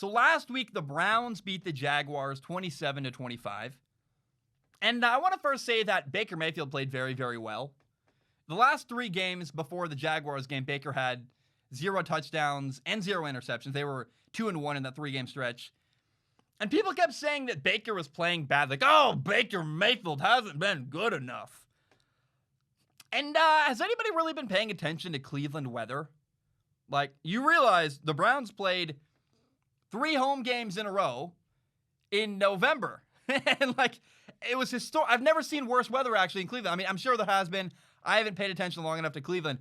So last week, the Browns beat the Jaguars 27-25. And I want to first say that Baker Mayfield played very, very well. The last 3 games before the Jaguars game, Baker had 0 touchdowns and 0 interceptions. They were 2-1 in that 3-game stretch. And people kept saying that Baker was playing bad. Like, oh, Baker Mayfield hasn't been good enough. And has anybody really been paying attention to Cleveland weather? Like, you realize the Browns played 3 home games in a row in November. And, like, it was historic. I've never seen worse weather, actually, in Cleveland. I mean, I'm sure there has been. I haven't paid attention long enough to Cleveland.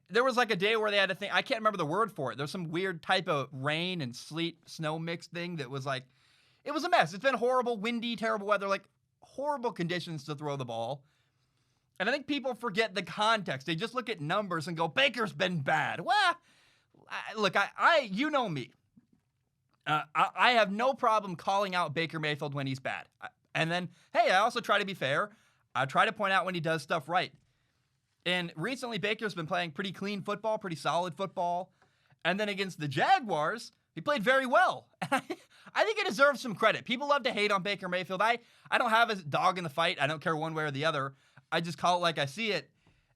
There was, like, a day where they had a thing. I can't remember the word for it. There's some weird type of rain and sleet, snow mix thing that was, like, it was a mess. It's been horrible, windy, terrible weather, like, horrible conditions to throw the ball. And I think people forget the context. They just look at numbers and go, Baker's been bad. Well, look, you know me. I have no problem calling out Baker Mayfield when he's bad. And then, hey, I also try to be fair. I try to point out when he does stuff right. And recently, Baker's been playing pretty clean football, pretty solid football. And then against the Jaguars, he played very well. I think it deserves some credit. People love to hate on Baker Mayfield. I don't have a dog in the fight. I don't care one way or the other. I just call it like I see it.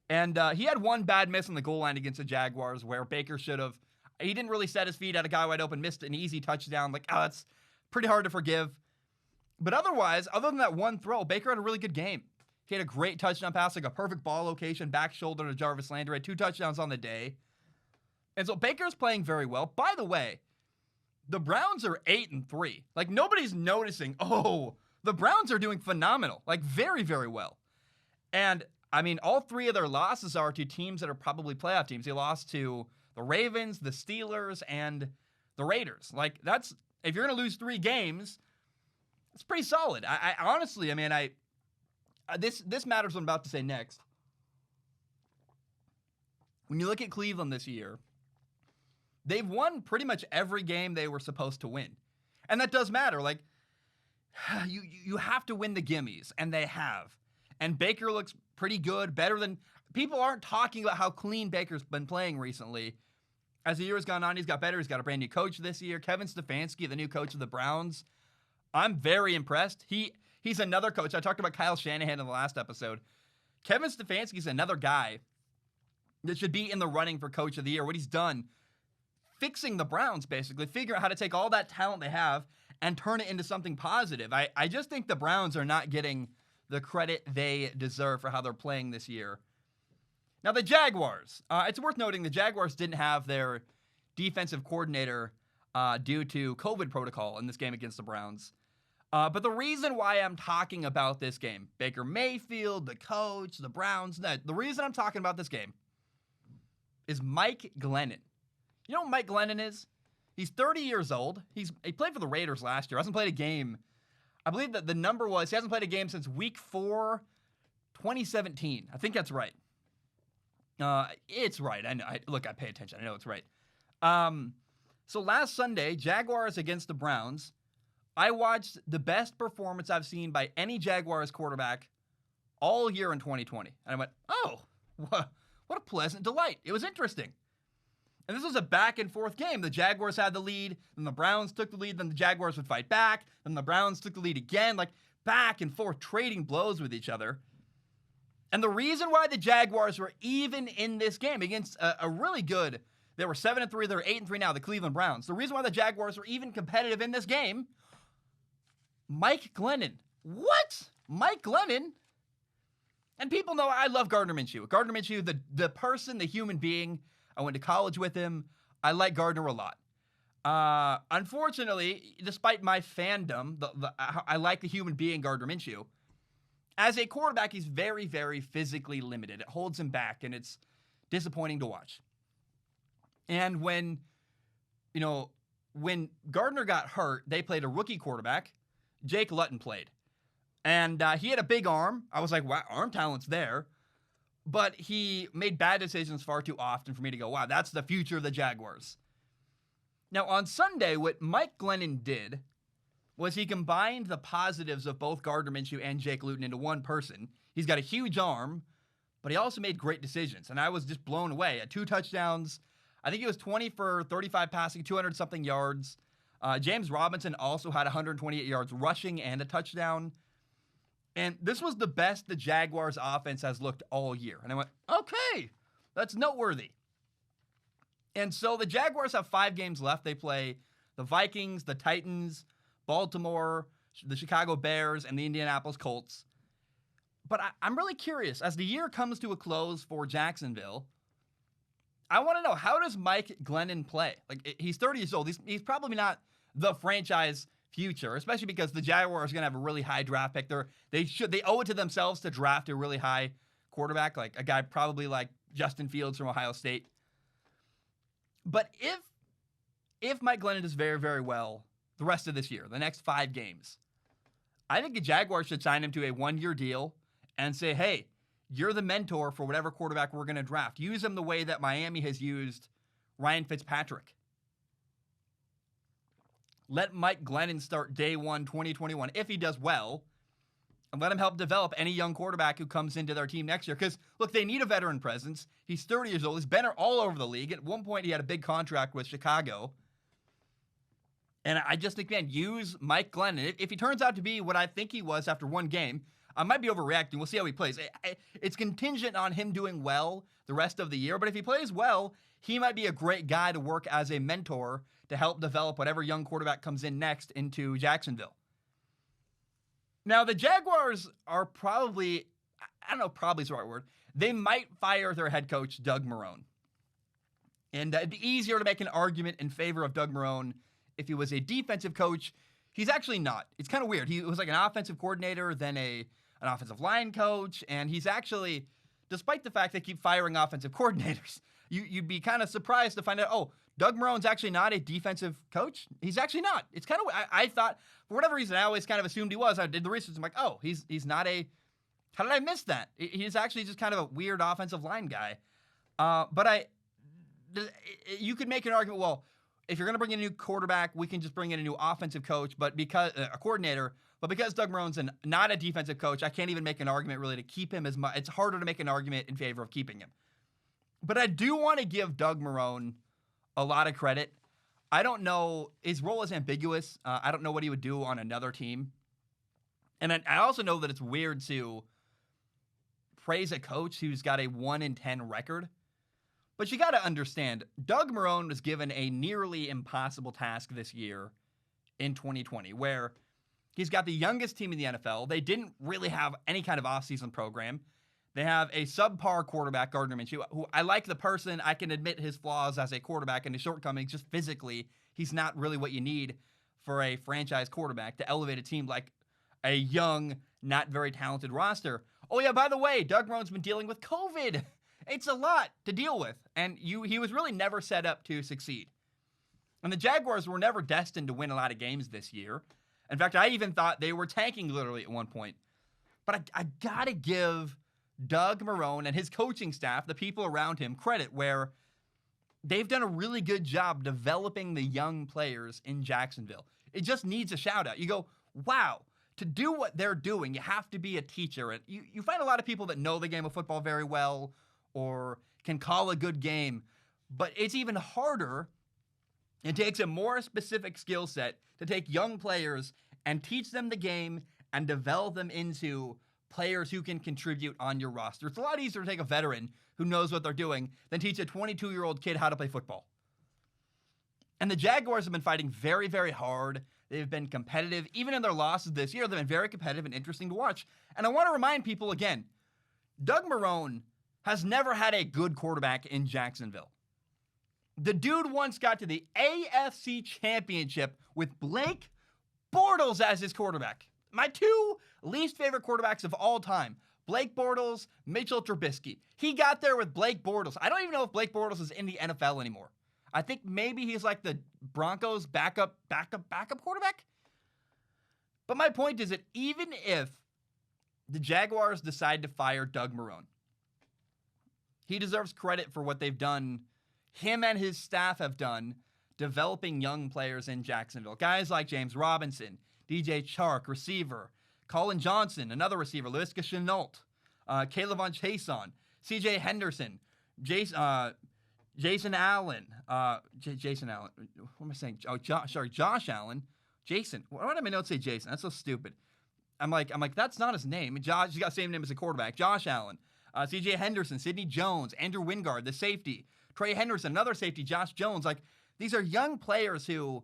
And he had one bad miss on the goal line against the Jaguars where Baker should have. He didn't really set his feet, had a guy wide open, missed an easy touchdown. Like, oh, that's pretty hard to forgive. But otherwise, other than that one throw, Baker had a really good game. He had a great touchdown pass, like a perfect ball location, back shoulder to Jarvis Landry. Had 2 touchdowns on the day. And so Baker's playing very well. By the way, the Browns are 8-3. Like, nobody's noticing, oh, the Browns are doing phenomenal. Like, very, very well. And, I mean, all 3 of their losses are to teams that are probably playoff teams. They lost to the Ravens, the Steelers, and the Raiders. Like, that's, if you're going to lose 3 games, it's pretty solid. I honestly, I mean, this matters what I'm about to say next. When you look at Cleveland this year, they've won pretty much every game they were supposed to win. And that does matter. Like, you have to win the gimmies, and they have. And Baker looks pretty good, better than... People aren't talking about how clean Baker's been playing recently. As the year has gone on, he's got better. He's got a brand new coach this year. Kevin Stefanski, the new coach of the Browns. I'm very impressed. He's another coach. I talked about Kyle Shanahan in the last episode. Kevin Stefanski's another guy that should be in the running for coach of the year. What he's done, fixing the Browns, basically, figuring out how to take all that talent they have and turn it into something positive. I just think the Browns are not getting the credit they deserve for how they're playing this year. Now, the Jaguars. It's worth noting the Jaguars didn't have their defensive coordinator due to COVID protocol in this game against the Browns. But the reason why I'm talking about this game, Baker Mayfield, the coach, the Browns, the reason I'm talking about this game is Mike Glennon. You know what Mike Glennon is? He's 30 years old. He played for the Raiders last year. Hasn't played a game. I believe that the number was he hasn't played a game since week 4, 2017. I think that's right. It's right. I know. Look, I pay attention. I know it's right. So last Sunday, Jaguars against the Browns, I watched the best performance I've seen by any Jaguars quarterback all year in 2020. And I went, oh, what a pleasant delight. It was interesting. And this was a back and forth game. The Jaguars had the lead, then the Browns took the lead, then the Jaguars would fight back, then the Browns took the lead again, like back and forth, trading blows with each other. And the reason why the Jaguars were even in this game against a really good, they were 7-3, they're 8-3 now, the Cleveland Browns. The reason why the Jaguars were even competitive in this game, Mike Glennon. What? Mike Glennon? And people know I love Gardner Minshew. Gardner Minshew, the person, the human being. I went to college with him. I like Gardner a lot. Unfortunately, despite my fandom, I like the human being Gardner Minshew. As a quarterback, he's very, very physically limited. It holds him back, and it's disappointing to watch. And when Gardner got hurt, they played a rookie quarterback. Jake Luton played. And he had a big arm. I was like, wow, arm talent's there. But he made bad decisions far too often for me to go, wow, that's the future of the Jaguars. Now, on Sunday, what Mike Glennon did was he combined the positives of both Gardner Minshew and Jake Luton into one person. He's got a huge arm, but he also made great decisions. And I was just blown away. At 2 touchdowns, I think he was 20 for 35 passing, 200-something yards. James Robinson also had 128 yards rushing and a touchdown. And this was the best the Jaguars offense has looked all year. And I went, okay, that's noteworthy. And so the Jaguars have 5 games left. They play the Vikings, the Titans, Baltimore, the Chicago Bears, and the Indianapolis Colts. But I'm really curious, as the year comes to a close for Jacksonville, I want to know, how does Mike Glennon play? Like, he's 30 years old. He's probably not the franchise future, especially because the Jaguars are going to have a really high draft pick. They owe it to themselves to draft a really high quarterback, like a guy probably like Justin Fields from Ohio State. But if Mike Glennon does very, very well the rest of this year, the next 5 games, I think the Jaguars should sign him to a 1-year deal and say, hey, you're the mentor for whatever quarterback we're going to draft. Use him the way that Miami has used Ryan Fitzpatrick. Let Mike Glennon start day 1, 2021, if he does well, and let him help develop any young quarterback who comes into their team next year. Because, look, they need a veteran presence. He's 30 years old. He's been all over the league. At one point, he had a big contract with Chicago. And I just think, man, use Mike Glennon. If he turns out to be what I think he was after 1 game, I might be overreacting. We'll see how he plays. It's contingent on him doing well the rest of the year. But if he plays well, he might be a great guy to work as a mentor to help develop whatever young quarterback comes in next into Jacksonville. Now, the Jaguars are probably, I don't know, probably is the right word. They might fire their head coach, Doug Marrone. And it'd be easier to make an argument in favor of Doug Marrone if he was a defensive coach. He's actually not. It's kind of weird. He was like an offensive coordinator, then an offensive line coach, and he's actually, despite the fact they keep firing offensive coordinators, you'd be kind of surprised to find out, oh, Doug Marrone's actually not a defensive coach. He's actually not. It's kind of, I thought, for whatever reason, I always kind of assumed he was. I did the research. I'm like, oh, he's not a, how did I miss that? He's actually just kind of a weird offensive line guy. But you could make an argument, well, if you're going to bring in a new quarterback, we can just bring in a new offensive coach, but because a coordinator. But because Doug Marrone's not a defensive coach, I can't even make an argument really to keep him as much. It's harder to make an argument in favor of keeping him. But I do want to give Doug Marrone a lot of credit. I don't know. His role is ambiguous. I don't know what he would do on another team. And I also know that it's weird to praise a coach who's got a 1-10 record. But you got to understand, Doug Marrone was given a nearly impossible task this year in 2020, where he's got the youngest team in the NFL. They didn't really have any kind of offseason program. They have a subpar quarterback, Gardner Minshew, who I like the person. I can admit his flaws as a quarterback and his shortcomings. Just physically, he's not really what you need for a franchise quarterback to elevate a team like a young, not very talented roster. Oh, yeah, by the way, Doug Marrone's been dealing with COVID. It's a lot to deal with, and he was really never set up to succeed. And the Jaguars were never destined to win a lot of games this year. In fact, I even thought they were tanking literally at one point. But I got to give Doug Marrone and his coaching staff, the people around him, credit where they've done a really good job developing the young players in Jacksonville. It just needs a shout out. You go, wow, to do what they're doing, you have to be a teacher. And you find a lot of people that know the game of football very well or can call a good game, but it's even harder. It takes a more specific skill set to take young players and teach them the game and develop them into players who can contribute on your roster. It's a lot easier to take a veteran who knows what they're doing than teach a 22-year-old kid how to play football. And the Jaguars have been fighting very, very hard. They've been competitive. Even in their losses this year, they've been very competitive and interesting to watch. And I want to remind people again, Doug Marrone has never had a good quarterback in Jacksonville. The dude once got to the AFC Championship with Blake Bortles as his quarterback. My 2 least favorite quarterbacks of all time, Blake Bortles, Mitchell Trubisky. He got there with Blake Bortles. I don't even know if Blake Bortles is in the NFL anymore. I think maybe he's like the Broncos backup quarterback. But my point is that even if the Jaguars decide to fire Doug Marrone, he deserves credit for what they've done. Him and his staff have done developing young players in Jacksonville. Guys like James Robinson, DJ Chark, receiver, Colin Johnson, another receiver, Laviska Shenault, Caleb Von Chason, CJ Henderson, Jason Allen. Jason Allen. What am I saying? Oh, Josh Allen. Jason. Why did my notes say Jason? That's so stupid. I'm like, that's not his name. Josh, he's got the same name as the quarterback. Josh Allen. C.J. Henderson, Sidney Jones, Andrew Wingard, the safety. Trey Henderson, another safety. Josh Jones. Like, these are young players who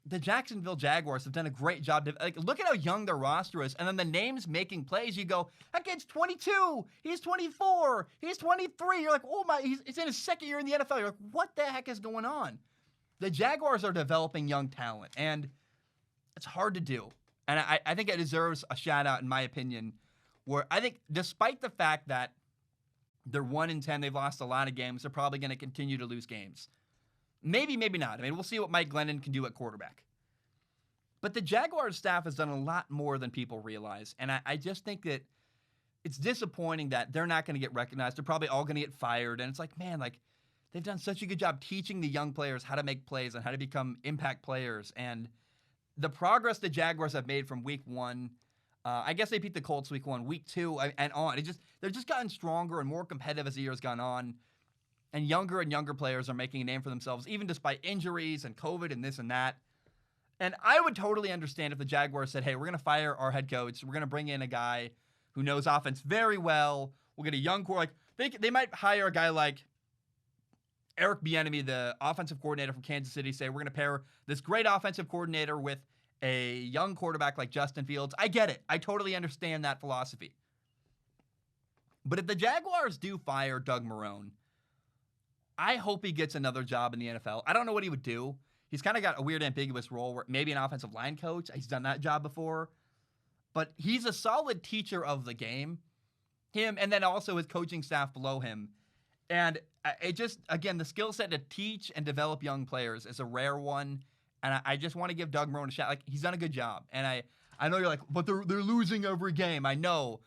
the Jacksonville Jaguars have done a great job. Look at how young their roster is. And then the names making plays, you go, that kid's 22. He's 24. He's 23. You're like, oh my, he's in his second year in the NFL. You're like, what the heck is going on? The Jaguars are developing young talent, and it's hard to do. And I think it deserves a shout out, in my opinion, where I think despite the fact that they're 1-10, they've lost a lot of games, they're probably going to continue to lose games. Maybe, maybe not. I mean, we'll see what Mike Glennon can do at quarterback. But the Jaguars staff has done a lot more than people realize. And I just think that it's disappointing that they're not going to get recognized. They're probably all going to get fired. And it's like, man, like, they've done such a good job teaching the young players how to make plays and how to become impact players. And the progress the Jaguars have made from week 1, I guess they beat the Colts week 1, week 2, and on. They've just gotten stronger and more competitive as the year's gone on. And younger players are making a name for themselves, even despite injuries and COVID and this and that. And I would totally understand if the Jaguars said, hey, we're going to fire our head coach. We're going to bring in a guy who knows offense very well. We'll get a young core. Like, they might hire a guy like Eric Bieniemy, the offensive coordinator from Kansas City, say, we're going to pair this great offensive coordinator with a young quarterback like Justin Fields. I get it. I totally understand that philosophy. But if the Jaguars do fire Doug Marrone, I hope he gets another job in the NFL. I don't know what he would do. He's kind of got a weird ambiguous role where maybe an offensive line coach. He's done that job before. But he's a solid teacher of the game. Him, and then also his coaching staff below him. And it just, again, the skill set to teach and develop young players is a rare one. And I just want to give Doug Marrone a shot. Like, he's done a good job. And I know you're like, but they're losing every game. I know.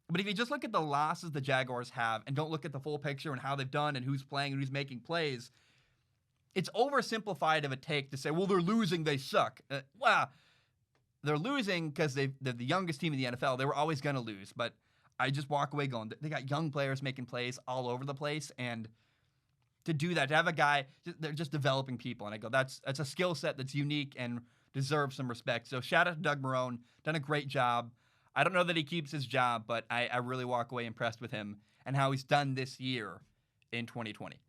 But if you just look at the losses the Jaguars have and don't look at the full picture and how they've done and who's playing and who's making plays, it's oversimplified of a take to say, well, they're losing, they suck. Well, they're losing because they're the youngest team in the NFL. They were always going to lose. But I just walk away going, they got young players making plays all over the place. And to do that, to have a guy, they're just developing people. And I go, that's a skill set that's unique and deserves some respect. So shout out to Doug Marrone. Done a great job. I don't know that he keeps his job, but I really walk away impressed with him and how he's done this year in 2020.